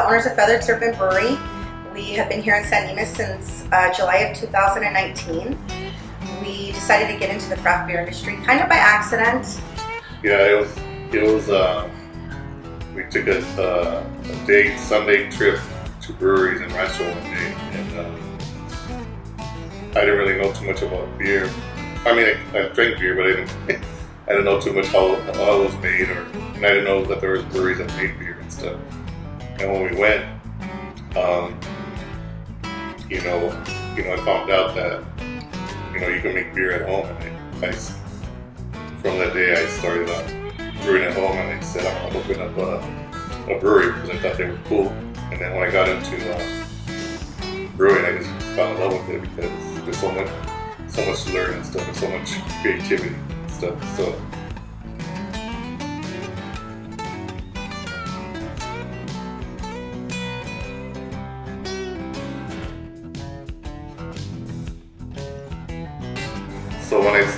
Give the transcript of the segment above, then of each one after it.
the owners of Feathered Serpent Brewery. We have been here in San Dimas since July of 2019. We decided to get into the craft beer industry kind of by accident. Yeah, it was. We took a Sunday trip to breweries in Rancho one day, and I didn't really know too much about beer. I mean, I drank beer, but I didn't know too much how it was made, and I didn't know that there was breweries that made beer and stuff. And when we went, I found out that you can make beer at home, and from that day I started brewing at home, and I said I'm gonna open up a brewery because I thought they were cool. And then when I got into brewing, I just fell in love with it because there's so much to learn and stuff, and so much creativity and stuff. So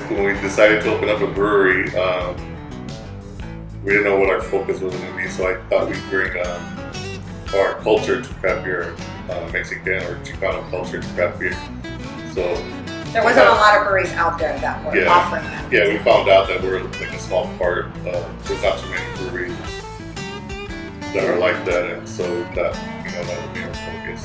when we decided to open up a brewery, we didn't know what our focus was going to be. So I thought we'd bring our culture to craft beer, Mexican or Chicano culture to craft beer. So there wasn't a lot of breweries out there that were offering that. Yeah, we found out that we're like a small part. There's not too many breweries that are like that, and so that would be our focus.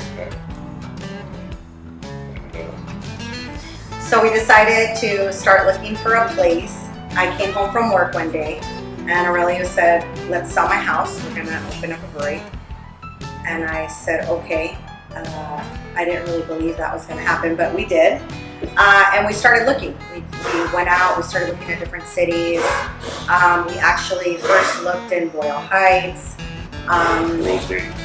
So we decided to start looking for a place. I came home from work one day, and Aurelio said, "Let's sell my house. We're gonna open up a brewery." And I said, "Okay." I didn't really believe that was gonna happen, but we did. And we started looking. We went out. We started looking at different cities. We actually first looked in Boyle Heights.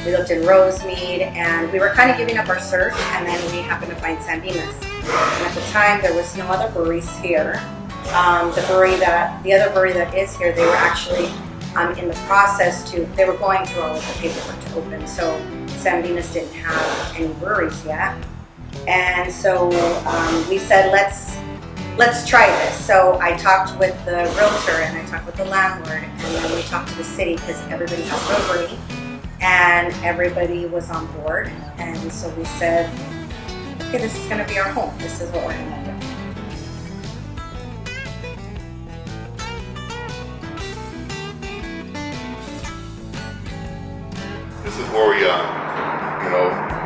We looked in Rosemead, and we were kind of giving up our search, and then we happened to find San Dimas. And at the time, there was no other breweries here. The other brewery that is here, they were actually in the process they were going through all of the paperwork to open. So San Dimas didn't have any breweries yet. And so we said, let's try this. So I talked with the realtor, and I talked with the landlord, and then we talked to the city because everybody has brewery, and everybody was on board. And so we said, okay, this is going to be our home. This is what we're going to do. This is where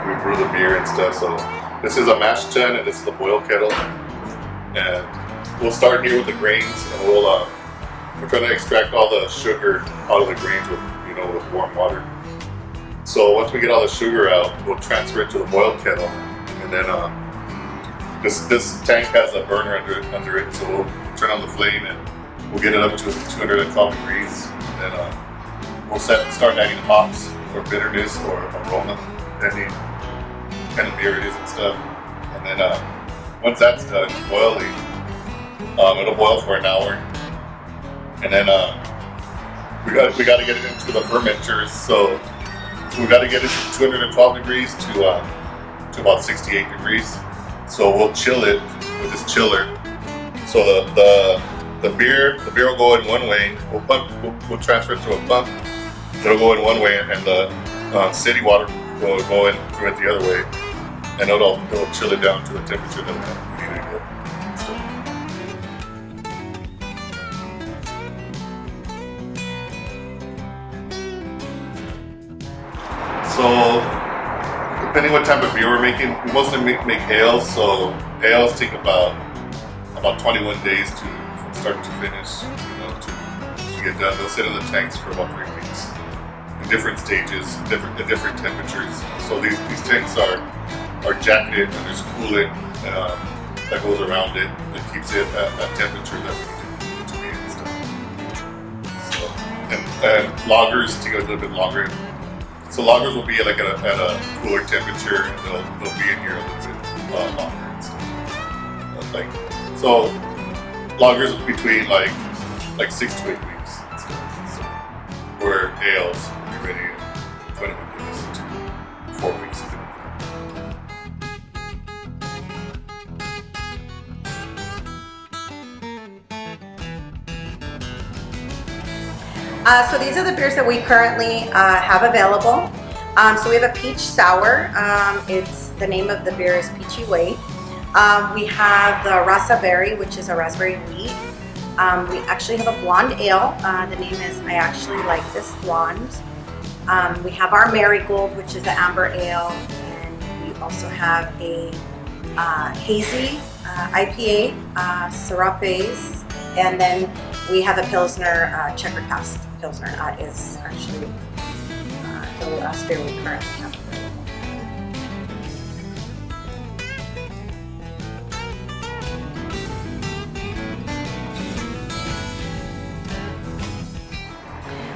we brew the beer and stuff. So this is a mash tun, and this is a boil kettle. And we'll start here with the grains, and we're trying to extract all the sugar out of the grains with warm water. So once we get all the sugar out, we'll transfer it to the boil kettle, and then this tank has a burner under it. So we'll turn on the flame, and we'll get it up to 212 degrees. And then we'll start adding hops or bitterness or aroma, any kind of beer it is and stuff. And then once that's done boiling, it'll boil for an hour, and then we got to get it into the fermenters. So we got to get it to 212 degrees to about 68 degrees. So we'll chill it with this chiller. So the beer will go in one way. We'll transfer it to a pump. It'll go in one way, and the city water will go in through it the other way, and it'll chill it down to the temperature that we need it at. So depending what type of beer we're making, we mostly make ales. So ales take about 21 days from start to finish, to get done. They'll sit in the tanks for about 3 weeks. Different stages, different temperatures. So these tanks are jacketed, and there's coolant that goes around it that keeps it at that temperature that we need it to be and stuff. So, and lagers take a little bit longer. So lagers will be at a cooler temperature, and they'll be in here a little bit longer and stuff. So lagers between like 6 to 8 weeks and stuff. So, where ales ready 20 minutes to 4 weeks. So these are the beers that we currently have available. So we have a peach sour. It's the name of the beer is Peachy Way. We have the raspberry, which is a raspberry wheat. We actually have a blonde ale. The name is I Actually Like This Blonde. We have our marigold, which is the amber ale, and we also have a hazy IPA, Serapes, and then we have a Pilsner, Checker Cast Pilsner. That is actually the last beer we currently have available.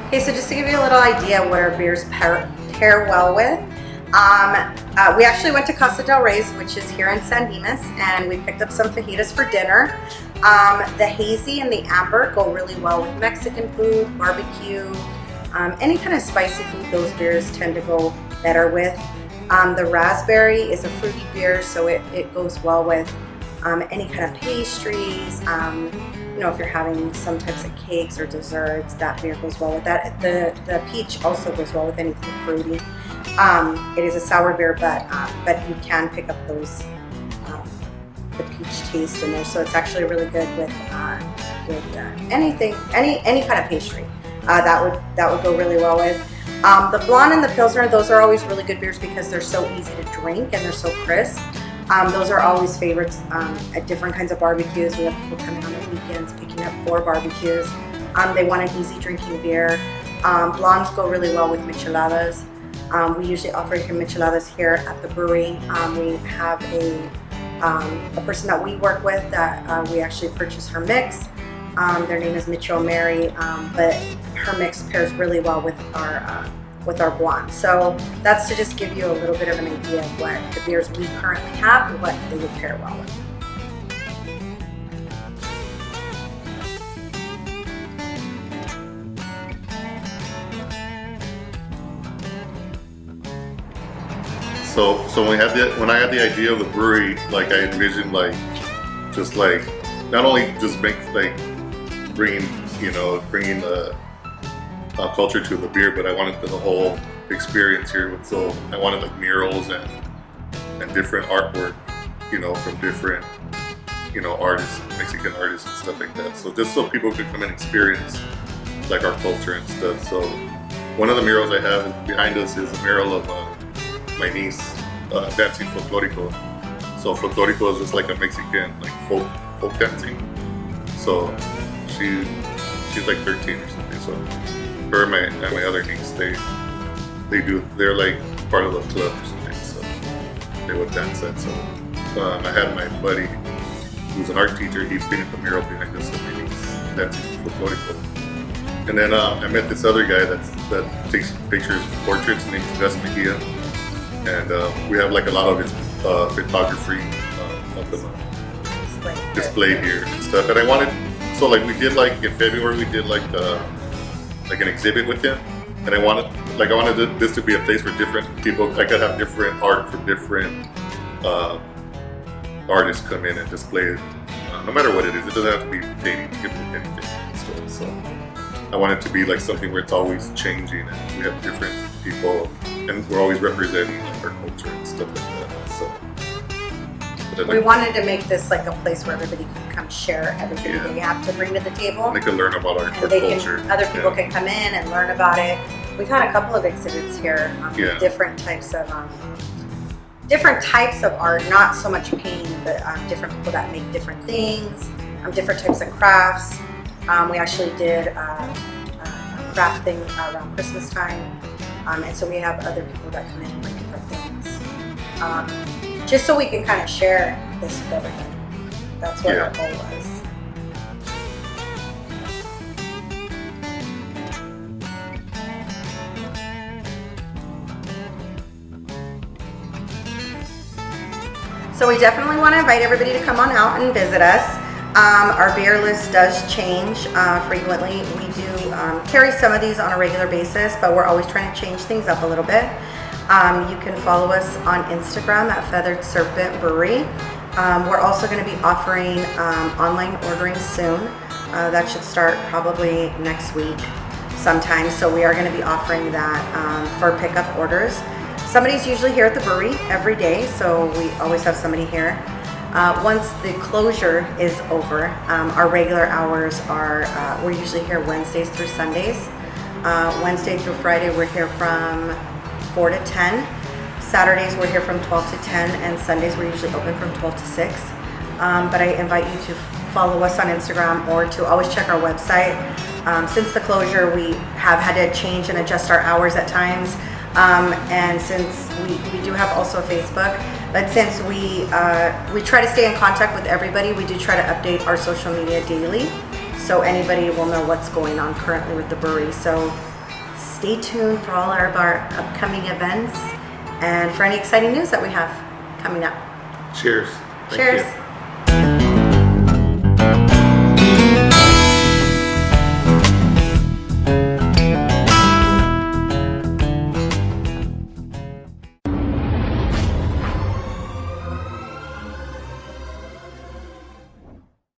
Okay, so just to give you a little idea of what our beers pair well with, we actually went to Casa del Reyes, which is here in San Dimas, and we picked up some fajitas for dinner. The hazy and the amber go really well with Mexican food, barbecue, any kind of spicy food. Those beers tend to go better with. The raspberry is a fruity beer, so it goes well with any kind of pastries. You know, if you're having some types of cakes or desserts, that beer goes well with that. The peach also goes well with anything fruity. It is a sour beer, but you can pick up those the peach taste in there. So it's actually really good with anything, any kind of pastry. That would go really well with. The blonde and the pilsner, those are always really good beers because they're so easy to drink and they're so crisp. Those are always favorites at different kinds of barbecues. We have people coming on the weekends picking up for barbecues. They want an easy drinking beer. Blondes go really well with micheladas. We usually offer micheladas here at the brewery. We have a person that we work with that we actually purchase her mix. Their name is Mitchell Mary, but her mix pairs really well with our blonde. So that's to just give you a little bit of an idea of what the beers we currently have and what they would pair well with. So when I had the idea of the brewery, like I envisioned just not only just bringing the culture to the beer, but I wanted the whole experience here. So I wanted like murals and different artwork, from different artists, Mexican artists and stuff like that. So just so people could come and experience like our culture and stuff. So one of the murals I have behind us is a mural of my niece dancing folklorico. So folklorico is just like a Mexican folk dancing. So she's like 13 or something. So her and my other niece, they're like part of the club or something. So they would dance that. So I had my buddy who's an art teacher. He painted the mural behind us of my niece dancing folklorico. And then I met this other guy that takes pictures, portraits, named Gus Mejia. And we have like a lot of his photography of the display here and stuff. And I wanted, so like we did like in February, we did like an exhibit with him. And I wanted this to be a place where different people, I could have different art from different artists come in and display it, no matter what it is. It doesn't have to be paintings, it can be anything and stuff. So I want it to be like something where it's always changing and we have different people and we're always representing like our culture and stuff like that. So we wanted to make this like a place where everybody can come share everything they have to bring to the table. They can learn about our culture. Other people can come in and learn about it. We've had a couple of exhibits here, different types of art, not so much painting, but different people that make different things, different types of crafts. We actually did a craft thing around Christmas time. And so we have other people that come in and bring different things. Just so we can kind of share this with everybody. That's what our goal was. So we definitely want to invite everybody to come on out and visit us. Our beer list does change frequently. We do carry some of these on a regular basis, but we're always trying to change things up a little bit. You can follow us on Instagram at Feathered Serpent Brewery. We're also going to be offering online ordering soon. That should start probably next week. sometimes. So we are going to be offering that for pickup orders. Somebody's usually here at the brewery every day, so we always have somebody here. Once the closure is over, our regular hours are, we're usually here Wednesdays through Sundays. Wednesday through Friday, we're here from 4 to 10. Saturdays, we're here from 12 to 10, and Sundays, we're usually open from 12 to 6. But I invite you to follow us on Instagram or to always check our website. Since the closure, we have had to change and adjust our hours at times. And since we do have also a Facebook, but since we try to stay in contact with everybody, we do try to update our social media daily, so anybody will know what's going on currently with the brewery. So stay tuned for all of our upcoming events and for any exciting news that we have coming up. Cheers. Thank Cheers. you.